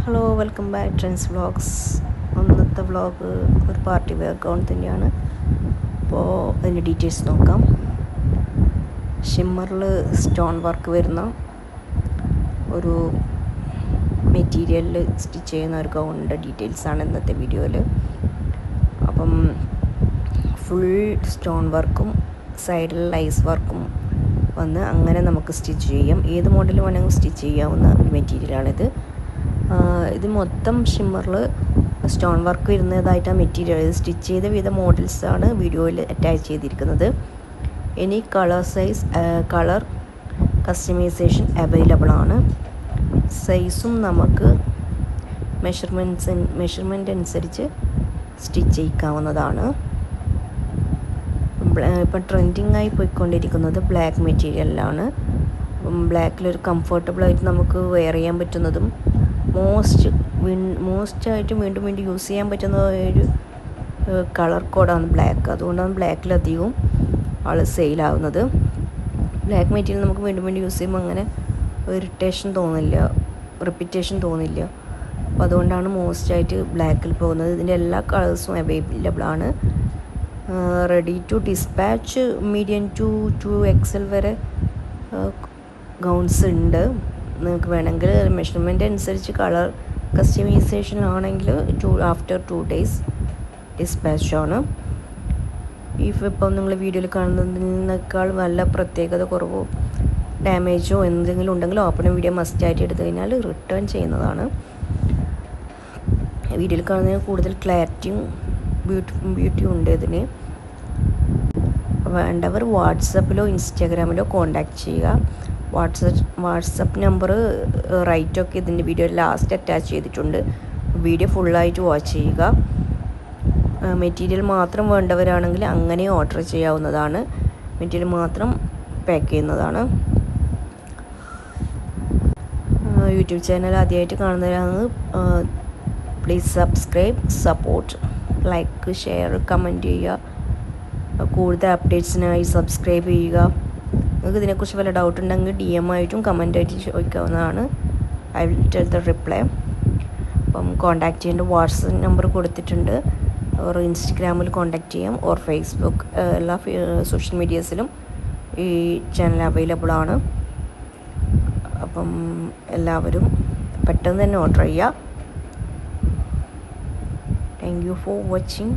Hello welcome back trends vlogs. ഇന്നത്തെ vlog ഒരു party wear gown തന്നെയാണ്. അപ്പോൾ അതിൻ്റെ ഡീറ്റെയിൽസ് നോക്കാം. ഷിമ്മറിൽ സ്റ്റോൺ വർക്ക് വരുന്ന ഒരു മെറ്റീരിയലിൽ സ്റ്റിച്ച് ചെയ്യുന്ന ഒരു ഗൗണിൻ്റെ ഡീറ്റെയിൽസാണ് ഇന്നത്തെ വീഡിയോയിൽ. അപ്പം ഫുൾ സ്റ്റോൺ വർക്കും സൈഡിൽ ലൈസ് വർക്കും വന്ന് അങ്ങനെ നമുക്ക് സ്റ്റിച്ച് ചെയ്യാം. ഏത് മോഡൽ വേണമെങ്കിൽ സ്റ്റിച്ച് ചെയ്യാവുന്ന ഒരു മെറ്റീരിയലാണിത്. ഇത് മൊത്തം ഷിമ്മറിൽ സ്റ്റോൺ വർക്ക് വരുന്നതായിട്ടാണ് മെറ്റീരിയൽ. ഇത് സ്റ്റിച്ച് ചെയ്ത വിവിധ മോഡൽസാണ് വീഡിയോയിൽ അറ്റാച്ച് ചെയ്തിരിക്കുന്നത്. Any colour size colour customisation available ആണ്. സൈസും നമുക്ക് മെഷർമെൻറ്റ് അനുസരിച്ച് സ്റ്റിച്ച് ചെയ്യിക്കാവുന്നതാണ്. ഇപ്പം ട്രെൻഡിങ് ആയി പോയിക്കൊണ്ടിരിക്കുന്നത് ബ്ലാക്ക് മെറ്റീരിയലിലാണ്. ബ്ലാക്കിലൊരു കംഫർട്ടബിളായിട്ട് നമുക്ക് വെയർ ചെയ്യാൻ പറ്റുന്നതും മോസ്റ്റായിട്ട് വീണ്ടും യൂസ് ചെയ്യാൻ പറ്റുന്ന ഒരു കളർ കോഡാണ് ബ്ലാക്ക്. അതുകൊണ്ടാണ് ബ്ലാക്കിലധികവും സെയിലാവുന്നത്. ബ്ലാക്ക് മെറ്റീരിയൽ നമുക്ക് വീണ്ടും യൂസ് ചെയ്യുമ്പോൾ അങ്ങനെ ഇറിറ്റേഷൻ തോന്നില്ല, റിപ്പീറ്റേഷൻ തോന്നില്ല. അപ്പോൾ അതുകൊണ്ടാണ് മോസ്റ്റായിട്ട് ബ്ലാക്കിൽ പോകുന്നത്. ഇതിൻ്റെ എല്ലാ കളേഴ്സും അവൈലബിൾ ആണ്. Ready to dispatch medium to 2XL വരെ ഗൗൺസ് ഉണ്ട്. നിങ്ങൾക്ക് വേണമെങ്കിൽ മെഷർമെൻറ്റ് അനുസരിച്ച് കളർ കസ്റ്റമൈസേഷൻ ആണെങ്കിൽ ആഫ്റ്റർ 2 days ഡിസ്പാച്ചാണ്. ഇപ്പം നിങ്ങൾ വീഡിയോയിൽ കാണുന്നതിനേക്കാൾ വല്ല പ്രത്യേകത കുറവോ ഡാമേജോ എന്തെങ്കിലും ഉണ്ടെങ്കിൽ ഓപ്പൺ വീഡിയോ മസ്റ്റായിട്ട് എടുത്തു കഴിഞ്ഞാൽ റിട്ടേൺ ചെയ്യുന്നതാണ്. വീഡിയോയിൽ കാണുന്നതിന് കൂടുതൽ ക്ലാരിറ്റിയും ബ്യൂട്ടിയും ഉണ്ട് ഇതിന്. വേണ്ടവർ വാട്സപ്പിലോ ഇൻസ്റ്റാഗ്രാമിലോ കോൺടാക്റ്റ് ചെയ്യുക. വാട്സപ്പ് നമ്പർ റൈറ്റൊക്കെ ഇതിൻ്റെ വീഡിയോ ലാസ്റ്റ് അറ്റാച്ച് ചെയ്തിട്ടുണ്ട്. വീഡിയോ ഫുള്ളായിട്ട് വാച്ച് ചെയ്യുക. മെറ്റീരിയൽ മാത്രം വേണ്ടവരാണെങ്കിൽ അങ്ങനെ ഓർഡർ ചെയ്യാവുന്നതാണ്. മെറ്റീരിയൽ മാത്രം പാക്ക് ചെയ്യുന്നതാണ്. യൂട്യൂബ് ചാനൽ ആദ്യമായിട്ട് കാണുന്നവരാണ് please subscribe, support, like, share, comment ചെയ്യുക. കൂടുതൽ അപ്ഡേറ്റ്സിനായി സബ്സ്ക്രൈബ് ചെയ്യുക. നിങ്ങൾക്ക് ഇതിനെക്കുറിച്ച് വല്ല ഡൗട്ട് ഉണ്ടെങ്കിൽ DM ആയിട്ടും കമൻറ്റായിട്ട് ചോദിക്കാവുന്നതാണ്. I will tell the reply. അപ്പം കോൺടാക്റ്റ് ചെയ്യേണ്ട വാട്സപ്പ് നമ്പർ കൊടുത്തിട്ടുണ്ട്. ഓർ ഇൻസ്റ്റഗ്രാമിൽ കോൺടാക്റ്റ് ചെയ്യാം, ഓർ ഫേസ്ബുക്ക്, എല്ലാ സോഷ്യൽ മീഡിയാസിലും ഈ ചാനൽ അവൈലബിൾ ആണ്. അപ്പം എല്ലാവരും പെട്ടെന്ന് തന്നെ ഓർഡർ ചെയ്യുക. Thank you for watching.